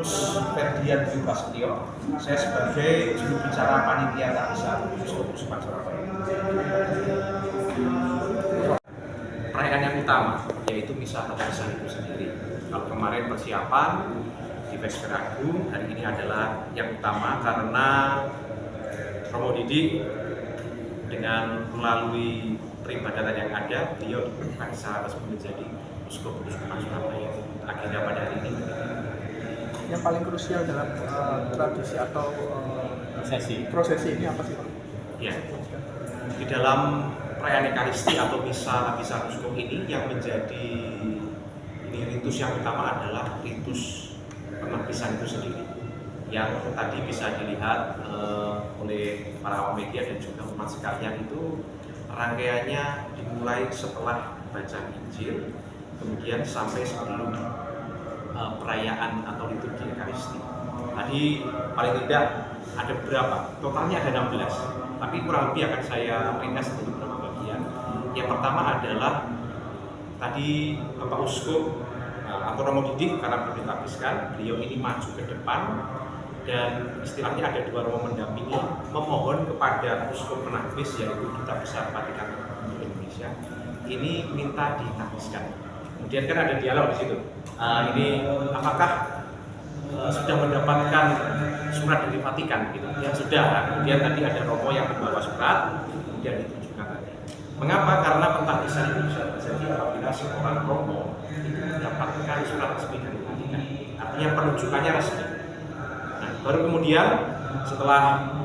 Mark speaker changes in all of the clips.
Speaker 1: Ferdian Dwi Prasetyo, saya sebagai juru bicara panitia Takbisan Uskup Surabaya. Perayaan yang utama yaitu misa Takbisan itu sendiri. Kalau kemarin persiapan di Vesper Agung, hari ini adalah yang utama karena Romo Didi dengan melalui peribadatan yang ada, beliau dibutuhkan secara resmi menjadi Uskup Surabaya. Akhirnya pada hari ini
Speaker 2: yang paling krusial dalam tradisi atau prosesi ini apa sih Pak?
Speaker 1: Ya, di dalam perayaan Ekaristi atau misa Takbisan Uskup ini yang menjadi ritus yang utama adalah ritus penakbisan itu sendiri, yang tadi bisa dilihat oleh para awam media dan juga umat sekalian. Itu rangkaiannya dimulai setelah baca Injil, kemudian sampai sebelum perayaan atau liturgi Ekaristi. Tadi paling tidak ada berapa? Totalnya ada 16, tapi kurang lebih akan saya ringkas menjadi beberapa bagian. Yang pertama adalah tadi Bapak Uskup atau Romo Didi, karena belum ditabiskan, beliau ini maju ke depan dan istilahnya ada dua romo mendampingi, memohon kepada Uskup Penakbis yaitu Duta Besar Vatikan untuk Indonesia ini minta ditabiskan. Kemudian kan ada dialog di situ. Ini apakah sudah mendapatkan surat dari Vatikan gitu? Ya sudah. Kemudian tadi ada romo yang membawa surat, kemudian ditunjukkan tadi. Mengapa? Karena pentakbisan itu bisa terjadi apabila seorang romo mendapatkan surat resmi dari Vatikan. Artinya penunjukannya resmi. Nah, baru kemudian setelah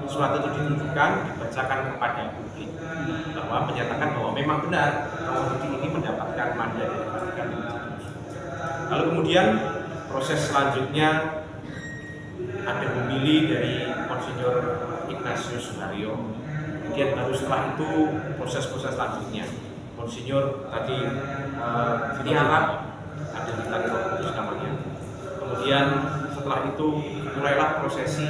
Speaker 1: surat itu ditunjukkan, dibacakan kepada publik bahwa menyatakan bahwa memang benar Romo Didi ini mendapatkan mandat dari Vatikan. Lalu kemudian proses selanjutnya ada memilih dari Monsinyur Ignatius Suharyo. Kemudian baru setelah itu proses-proses selanjutnya Monsinyur tadi Tiarap ada di Tani Roh Kudus namanya. Kemudian setelah itu mulailah prosesi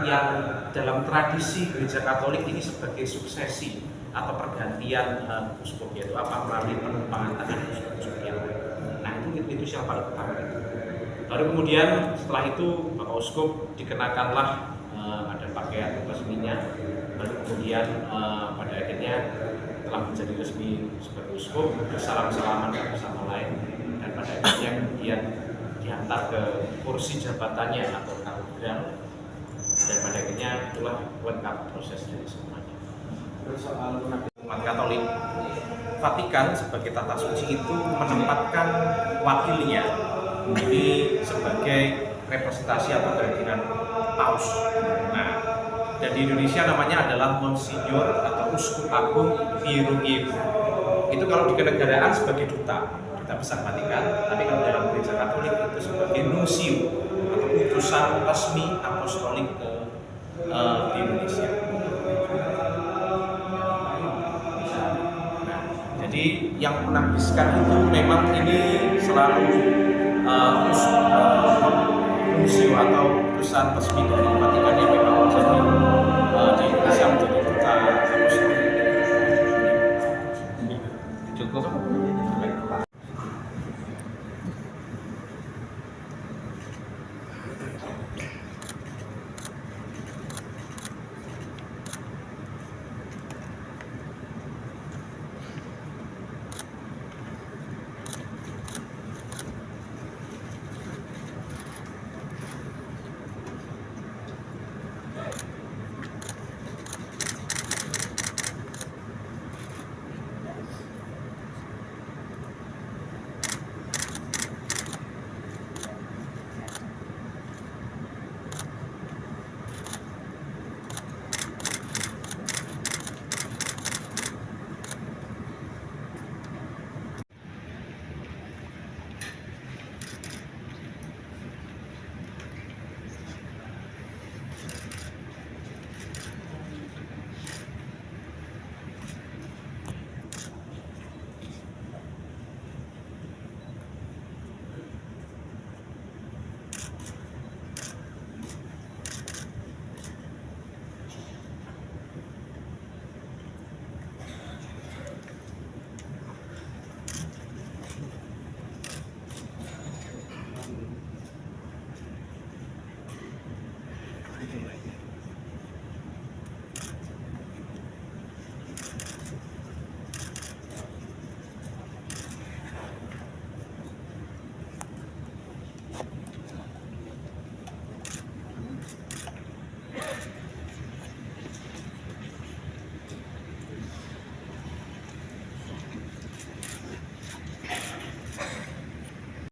Speaker 1: yang dalam tradisi Gereja Katolik ini sebagai suksesi atau pergantian uskup, yaitu apa? Melalui penumpangan tangan uskup yang lain. Nah, itu yang paling utama itu. Baru kemudian setelah itu Bapak Uskup dikenakanlah ada pakaian resminya. Baru kemudian pada akhirnya telah menjadi resmi sebagai uskup, bersalam-salaman bersama lain, dan pada akhirnya kemudian diantar ke kursi jabatannya atau katedral, dan pada akhirnya itulah lengkap proses dari semuanya. Terus soal umat Katolik, Vatikan sebagai tata suci itu menempatkan wakilnya ini sebagai representasi atau kehadiran paus. Nah, dan di Indonesia namanya adalah Monsinyur atau Uskup Agung Hieroglyph. Itu kalau di kenegaraan sebagai duta besar Vatikan, tapi kalau dalam Gereja Katolik itu sebagai nuncio atau utusan resmi apostolik di Indonesia. Jadi yang menakbiskan itu memang ini selalu nuncio atau utusan resmi dari Vatikan yang memang menjadi